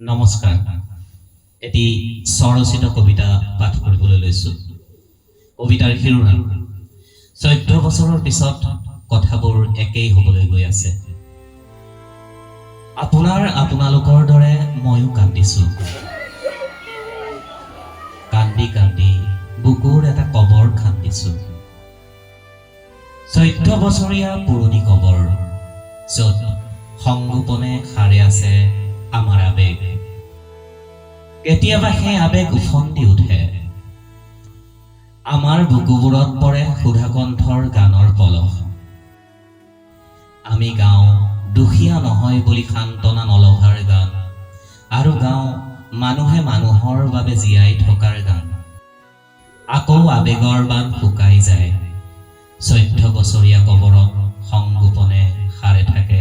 নমস্কাৰ। এটি স্বৰচিত কবিতা পাঠ কৰিবলৈ লৈছোঁ। কবিতাৰ শিৰোনাম 14 বছৰৰ পিছত কথাবোৰ একেই হ'বলৈ গৈ আছে। আপোনালোকৰ দৰে ময়ো কান্দিছোঁ। কান্দি কান্দি বুকুৰ এটা কবৰ খান্দিছোঁ। 14 বছৰীয়া পুৰণি কবৰ, য'ত সংগোপনে সাৰে আছে আমাৰ আবেগ। কেতিয়াবা সেই আবেগ উফন্দি উঠে। আমাৰ বুকুবোৰত পৰে সুধাকণ্ঠৰ গানৰ পলস। আমি গাওঁ দুখীয়া নহয় বুলি সান্তনা নলভাৰ গান, আৰু গাওঁ মানুহে মানুহৰ বাবে জীয়াই থকাৰ গান। আকৌ আবেগৰ বান শুকাই যায়। 14 বছৰীয়া কবৰত সংগোপনে সাৰে থাকে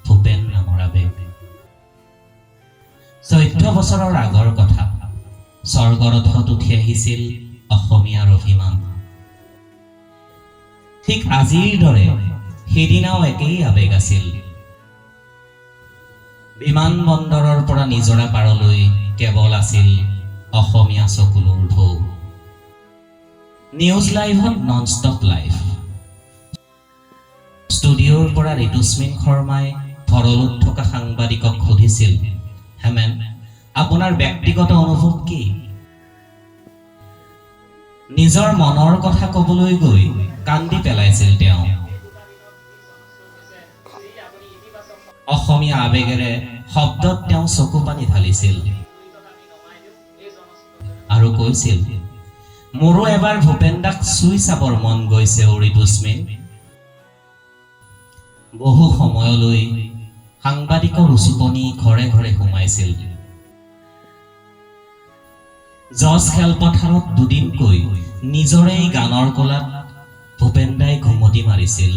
ভূপেন নামৰ আবেগ। 14 বছৰৰ আগৰ কথা, স্বৰ্গৰথত উঠি আহিছিল অসমীয়াৰ অভিমান। ঠিক আজিৰ দৰে সেইদিনাও একেই আবেগ আছিল। বিমানবন্দৰৰ পৰা নিজৰা পাৰলৈ কেৱল আছিল অসমীয়া চকুলোৰ ঢৌ। নিউজ লাইভত নন ষ্টপ লাইভ। ষ্টুডিঅ'ৰ পৰা ঋতুস্মিন শৰ্মাই ভৰলোত থকা সাংবাদিকক সুধিছিল, হেমেন, আপোনাৰ ব্যক্তিগত অনুভৱ কি? নিজৰ মনৰ কথা কবলৈ গৈ কান্দি পেলাইছিল তেওঁ। অসমীয়া আবেগেৰে শব্দত তেওঁ চকু পানী ঢালিছিল আৰু কৈছিল, মোৰো এবাৰ ভূপেন দাক চুই চাবৰ মন গৈছে ঋতুস্মিন। বহু সময়লৈ সাংবাদিকৰ উচুপনি ঘৰে ঘৰে সোমাইছিল। জজ খেলপথাৰত দুদিনকৈ নিজৰেই গানৰ কলাত ভূপেন দাই ঘুমটি মাৰিছিল।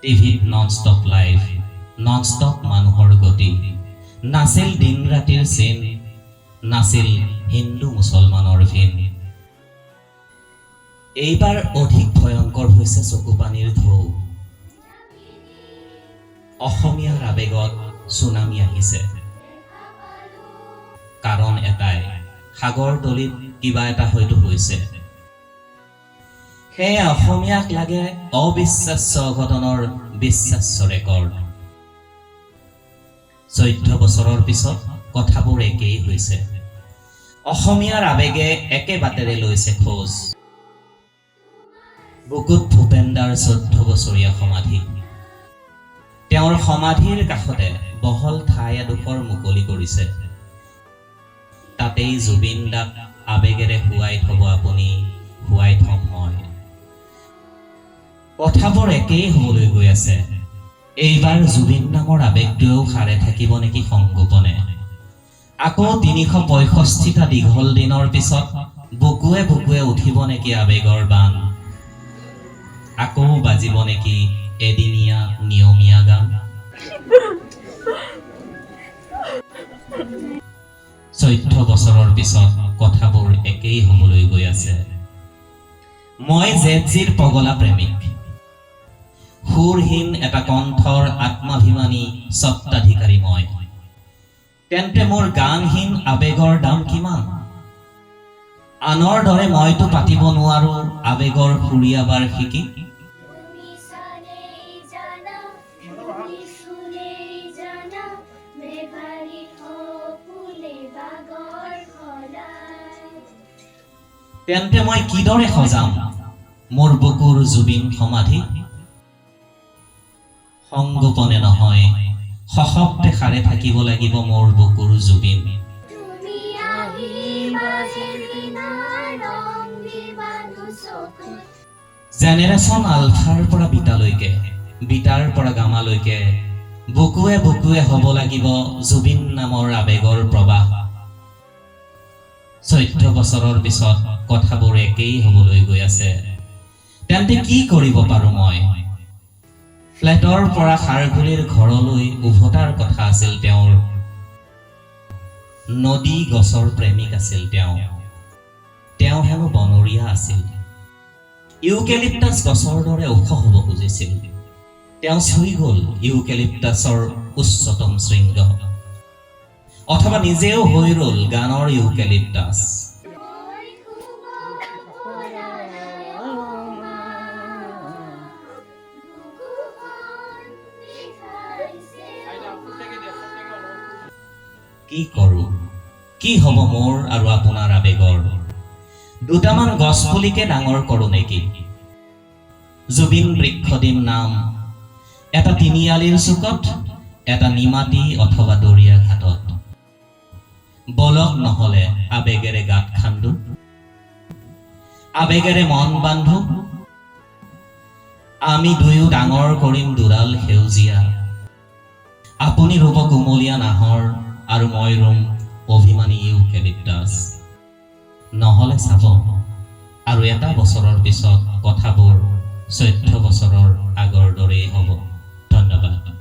টিভিত non stop live, non stop মানুহৰ গতি। নাছিল দিন ৰাতিৰ চিন, নাছিল হিন্দু মুছলমানৰ ভিন। এইবাৰ অধিক ভয়ংকৰ হৈছে চকুপানীৰ ঢৌ। অসমীয়াৰ আবেগত চুনামি আহিছে। কাৰণ এটাই, সাগৰ তলিত কিবা এটা হয়তো হৈছে। সেয়ে অসমীয়াক লাগে অবিশ্বাস্য অঘটনৰ বিশ্বাস্য ৰেকৰ্ড। 14 বছৰৰ পিছত কথাবোৰ একেই হৈছে। অসমীয়াৰ আবেগে একে বাটেৰে লৈছে খোজ। বুকুত ভূপেন দাৰ 14 বছৰীয়া সমাধি। তেওঁৰ সমাধিৰ কাষতে বহল ঠাই এডোখৰ মুকলি কৰিছে। তাতেই জুবিন দাক আবেগেৰে শুৱাই থব আপুনি, শুৱাই থম মই। কথাবোৰ একেই হ'বলৈ গৈ আছে। এইবাৰ জুবিন নামৰ আবেগটোৱেও সাৰে থাকিব নেকি সংগোপনে? আকৌ 365টা দীঘল দিনৰ পিছত বুকুৱে বুকুৱে উঠিব নেকি আবেগৰ বান? আকৌ বাজিব নেকি এদিনীয়া নিয়মীয়া গান? 14 বছৰৰ পিছত কথাবোৰ একেই হ'বলৈ গৈ আছে। মই জেদজিৰ পগলা প্ৰেমিক, সুৰহীন এটা কণ্ঠৰ আত্মাভিমানী স্বত্বাধিকাৰী মই। তেন্তে মোৰ গানহীন আবেগৰ দাম কিমান? আনৰ দৰে মইতো পাতিব নোৱাৰো আবেগৰ সুৰীয়া বাৰ্ষিকী। তেন্তে মই কিদৰে সজাম মোৰ বুকুৰ জুবিন সমাধি? সংগোপনে নহয়, সশব্দে সাৰে থাকিব লাগিব মোৰ বুকুৰ জুবিন। জেনেৰেশ্যন আলফাৰ পৰা বিটালৈকে, বিটাৰ পৰা গামালৈকে বুকুৱে বুকুৱে হ'ব লাগিব জুবিন নামৰ আবেগৰ প্ৰবাহ। 14 বছৰৰ পিছত কথাবোৰ একেই হ'বলৈ গৈ আছে। তেন্তে কি কৰিব পাৰো মই? ফ্লেটৰ পৰা খাৰঘুলিৰ ঘৰলৈ উভতাৰ কথা আছিল তেওঁৰ। নদী গছৰ প্ৰেমিক আছিল তেওঁ। তেওঁ হেনো বনৰীয়া আছিল। ইউকেলিপ্টাছ গছৰ দৰে ওখ হ'ব খুজিছিল। তেওঁ চুই গ'ল ইউকেলিপ্টাছৰ উচ্চতম শৃংগ। অথবা নিজেও হৈ ৰল গানৰ ইউকেলিপ্টাছ। কি কৰো, কি হব মোৰ আৰু আপোনাৰ আবেগৰ? দুটামান গছ পুলিকে ডাঙৰ কৰো নেকি? জুবিন বৃক্ষ দিম নাম, এটা তিনিআলিৰ চুকত, এটা নিমাতী অথবা দৰিয়া ঘাটত। বলক নহলে আবেগেৰে গাঁত খান্দো, আবেগেৰে মন বান্ধো, আমি দুয়ো ডাঙৰ কৰিম দুডাল সেউজীয়া। আপুনি ৰুব কুমলীয়া নাহৰ আৰু মই ৰুম অভিমানী ইউকেলিপ্টাছ। নহলে চাব আৰু এটা বছৰৰ পিছত কথাবোৰ 14 বছৰৰ আগৰ দৰেই হ'ব। ধন্যবাদ।